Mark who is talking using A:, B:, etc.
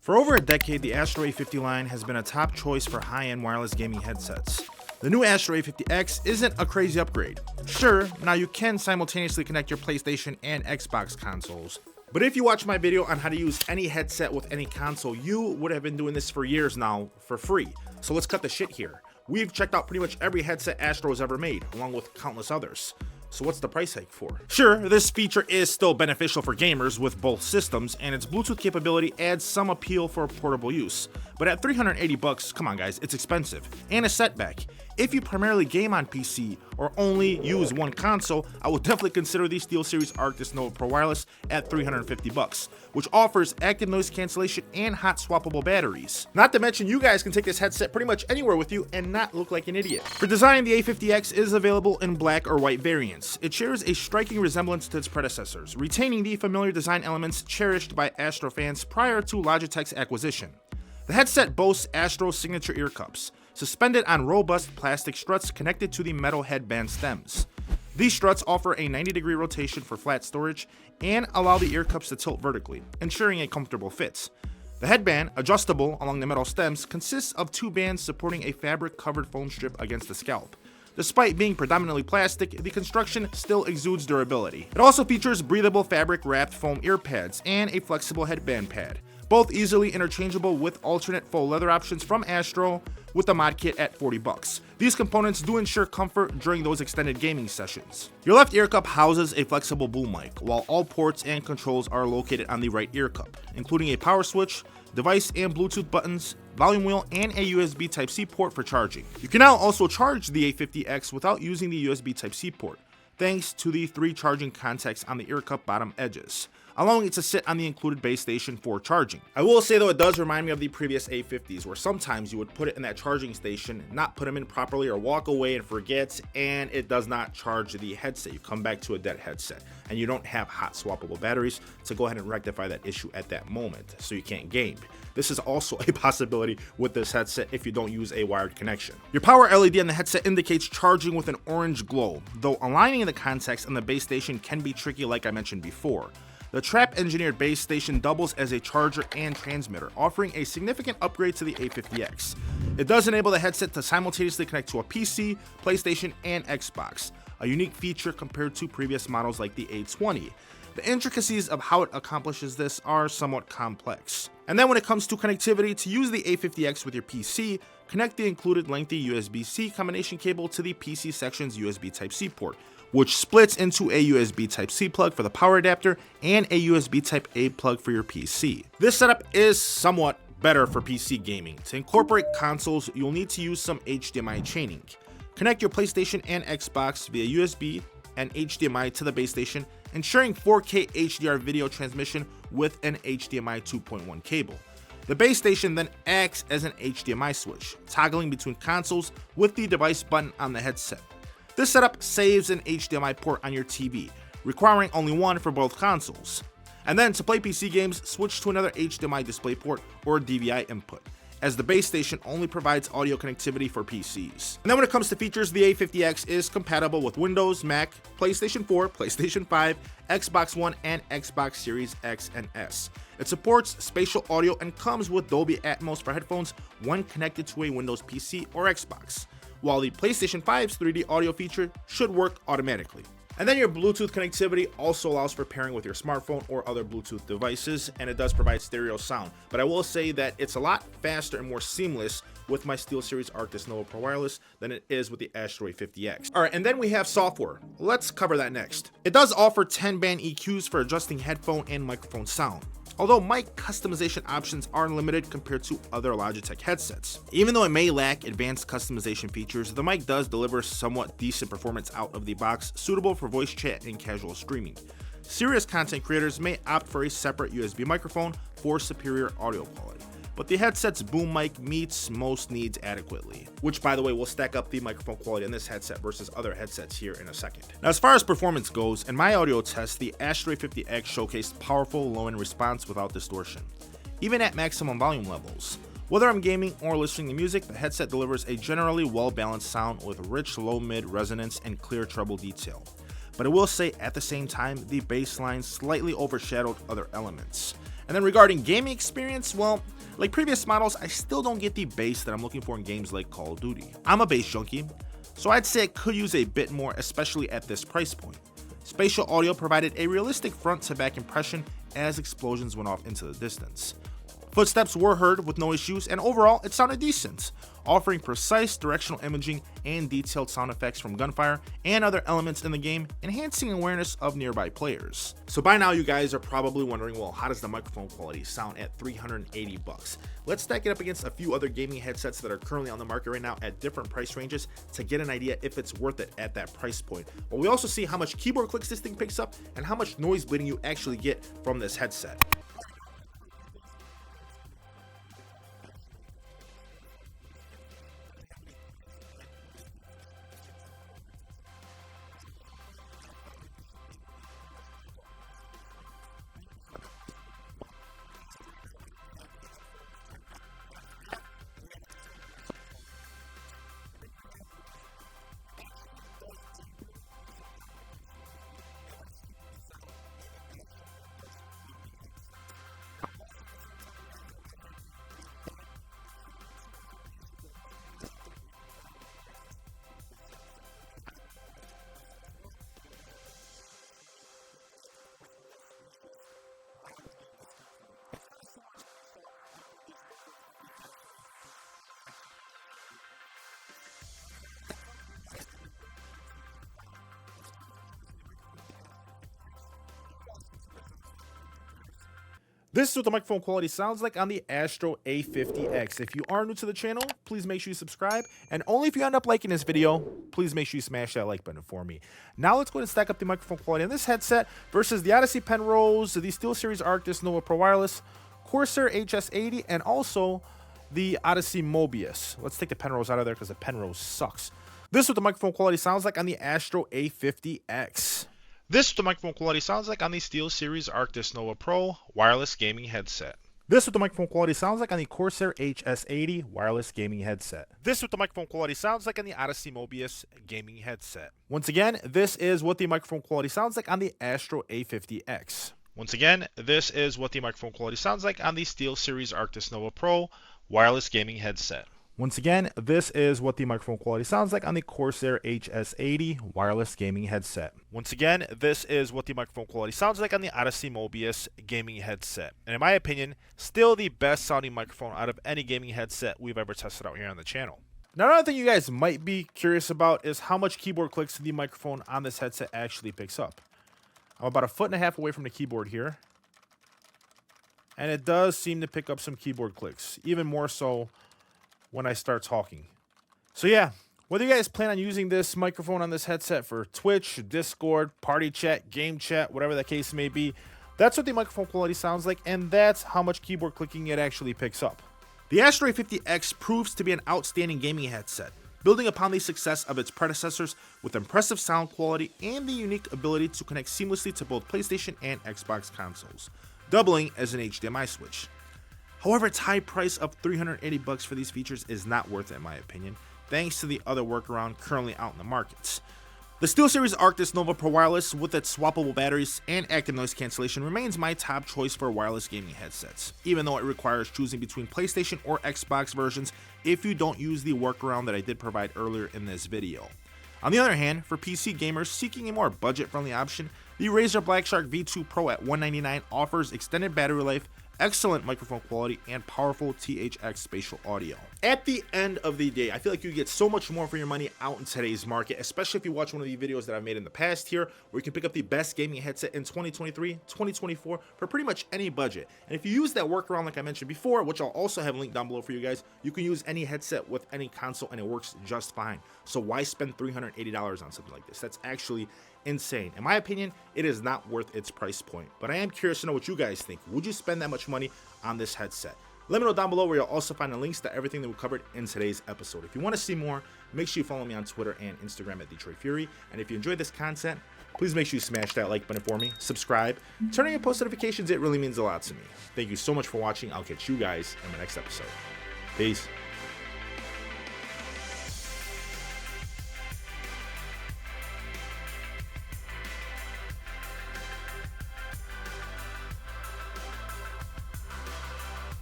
A: For over a decade, the Astro A50 line has been a top choice for high-end wireless gaming headsets. The new Astro A50X isn't a crazy upgrade. Sure, now you can simultaneously connect your PlayStation and Xbox consoles, but if you watch my video on how to use any headset with any console, you would have been doing this for years now for free. So let's cut the shit here. We've checked out pretty much every headset Astro has ever made, along with countless others. So what's the price hike for? Sure, this feature is still beneficial for gamers with both systems, and its Bluetooth capability adds some appeal for portable use. But at $380, come on guys, it's expensive, and a setback. If you primarily game on PC or only use one console, I would definitely consider the SteelSeries Arctis Nova Pro Wireless at $350, which offers active noise cancellation and hot swappable batteries. Not to mention, you guys can take this headset pretty much anywhere with you and not look like an idiot. For design, the A50X is available in black or white variants. It shares a striking resemblance to its predecessors, retaining the familiar design elements cherished by Astro fans prior to Logitech's acquisition. The headset boasts Astro's signature ear cups, suspended on robust plastic struts connected to the metal headband stems. These struts offer a 90-degree rotation for flat storage and allow the ear cups to tilt vertically, ensuring a comfortable fit. The headband, adjustable along the metal stems, consists of two bands supporting a fabric-covered foam strip against the scalp. Despite being predominantly plastic, the construction still exudes durability. It also features breathable fabric-wrapped foam ear pads and a flexible headband pad, both easily interchangeable with alternate faux leather options from Astro with the mod kit at $40. These components do ensure comfort during those extended gaming sessions. Your left ear cup houses a flexible boom mic, while all ports and controls are located on the right ear cup, including a power switch, device and Bluetooth buttons, volume wheel, and a USB Type-C port for charging. You can now also charge the A50X without using the USB Type-C port, thanks to the 3 charging contacts on the ear cup bottom edges, allowing it to sit on the included base station for charging. I will say though, it does remind me of the previous A50s, where sometimes you would put it in that charging station, not put them in properly, or walk away and forget, and it does not charge the headset. You come back to a dead headset, and you don't have hot swappable batteries to go ahead and rectify that issue at that moment, so you can't game. This is also a possibility with this headset if you don't use a wired connection. Your power LED on the headset indicates charging with an orange glow, though aligning the contacts on the base station can be tricky like I mentioned before. The trap-engineered base station doubles as a charger and transmitter, offering a significant upgrade to the A50X. It does enable the headset to simultaneously connect to a PC, PlayStation, and Xbox, a unique feature compared to previous models like the A20. The intricacies of how it accomplishes this are somewhat complex. And then when it comes to connectivity, to use the A50X with your PC, connect the included lengthy USB-C combination cable to the PC section's USB Type-C port, which splits into a USB Type-C plug for the power adapter and a USB Type-A plug for your PC. This setup is somewhat better for PC gaming. To incorporate consoles, you'll need to use some HDMI chaining. Connect your PlayStation and Xbox via USB and HDMI to the base station, ensuring 4K HDR video transmission with an HDMI 2.1 cable. The base station then acts as an HDMI switch, toggling between consoles with the device button on the headset. This setup saves an HDMI port on your TV, requiring only one for both consoles. And then to play PC games, switch to another HDMI DisplayPort or DVI input, as the base station only provides audio connectivity for PCs. And then when it comes to features, the A50X is compatible with Windows, Mac, PlayStation 4, PlayStation 5, Xbox One, and Xbox Series X and S. It supports spatial audio and comes with Dolby Atmos for headphones when connected to a Windows PC or Xbox, while the PlayStation 5's 3D audio feature should work automatically. And then your Bluetooth connectivity also allows for pairing with your smartphone or other Bluetooth devices, and it does provide stereo sound. But I will say that it's a lot faster and more seamless with my SteelSeries Arctis Nova Pro Wireless than it is with the Astro A50X. Alright, and then we have software. Let's cover that next. It does offer 10-band EQs for adjusting headphone and microphone sound, although mic customization options are limited compared to other Logitech headsets. Even though it may lack advanced customization features, the mic does deliver somewhat decent performance out of the box, suitable for voice chat and casual streaming. Serious content creators may opt for a separate USB microphone for superior audio quality, but the headset's boom mic meets most needs adequately, which by the way will stack up the microphone quality on this headset versus other headsets here in a second. Now as far as performance goes, in my audio test, the Astro A50X showcased powerful low-end response without distortion, even at maximum volume levels. Whether I'm gaming or listening to music, the headset delivers a generally well-balanced sound with rich low-mid resonance and clear treble detail. But I will say at the same time, the bass line slightly overshadowed other elements. And then regarding gaming experience, well, like previous models, I still don't get the bass that I'm looking for in games like Call of Duty. I'm a bass junkie, so I'd say it could use a bit more, especially at this price point. Spatial audio provided a realistic front to back impression as explosions went off into the distance. Footsteps were heard with no issues, and overall it sounded decent, offering precise directional imaging and detailed sound effects from gunfire and other elements in the game, enhancing awareness of nearby players. So by now you guys are probably wondering, well, how does the microphone quality sound at $380? Let's stack it up against a few other gaming headsets that are currently on the market right now at different price ranges to get an idea if it's worth it at that price point. But we also see how much keyboard clicks this thing picks up and how much noise bleeding you actually get from this headset. This is what the microphone quality sounds like on the Astro A50x. If you are new to the channel, please make sure you subscribe. And only if you end up liking this video, please make sure you smash that like button for me. Now let's go ahead and stack up the microphone quality on this headset versus the Odyssey Penrose, the SteelSeries Arctis Nova Pro Wireless, Corsair HS80, and also the Odyssey Mobius. Let's take the Penrose out of there because the Penrose sucks. This is what the microphone quality sounds like on the Astro A50x. This is what the microphone quality sounds like on the SteelSeries Arctis Nova Pro wireless gaming headset. This is what the microphone quality sounds like on the Corsair HS80 wireless gaming headset. This is what the microphone quality sounds like on the Odyssey Mobius gaming headset. Once again, this is what the microphone quality sounds like on the Astro A50x. Once again, this is what the microphone quality sounds like on the SteelSeries Arctis Nova Pro wireless gaming headset. Once again, this is what the microphone quality sounds like on the Corsair HS80 wireless gaming headset. Once again, this is what the microphone quality sounds like on the Odyssey Mobius gaming headset. And in my opinion, still the best sounding microphone out of any gaming headset we've ever tested out here on the channel. Now, another thing you guys might be curious about is how much keyboard clicks the microphone on this headset actually picks up. I'm about 1.5 feet away from the keyboard here, and it does seem to pick up some keyboard clicks, even more so when I start talking. So yeah, whether you guys plan on using this microphone on this headset for Twitch, Discord, party chat, game chat, whatever the case may be, that's what the microphone quality sounds like, and that's how much keyboard clicking it actually picks up. The Astro A50x proves to be an outstanding gaming headset, building upon the success of its predecessors with impressive sound quality and the unique ability to connect seamlessly to both PlayStation and Xbox consoles, doubling as an HDMI switch. However, its high price of $380 for these features is not worth it in my opinion, thanks to the other workaround currently out in the markets. The SteelSeries Arctis Nova Pro Wireless with its swappable batteries and active noise cancellation remains my top choice for wireless gaming headsets, even though it requires choosing between PlayStation or Xbox versions if you don't use the workaround that I did provide earlier in this video. On the other hand, for PC gamers seeking a more budget-friendly option, the Razer Blackshark V2 Pro at $199 offers extended battery life, excellent microphone quality, and powerful THX spatial audio. At the end of the day, I feel like you get so much more for your money out in today's market, especially if you watch one of the videos that I've made in the past here, where you can pick up the best gaming headset in 2023, 2024 for pretty much any budget. And if you use that workaround like I mentioned before, which I'll also have linked down below for you guys, you can use any headset with any console and it works just fine. So why spend $380 on something like this? That's actually insane. In my opinion, it is not worth its price point, but I am curious to know what you guys think. Would you spend that much money on this headset? Let me know down below, where you'll also find the links to everything that we covered in today's episode. If you want to see more, make sure you follow me on Twitter and Instagram at DetroitFury. And if you enjoyed this content, please make sure you smash that like button for me, subscribe, turn on your post notifications. It really means a lot to me. Thank you so much for watching. I'll catch you guys in my next episode. Peace.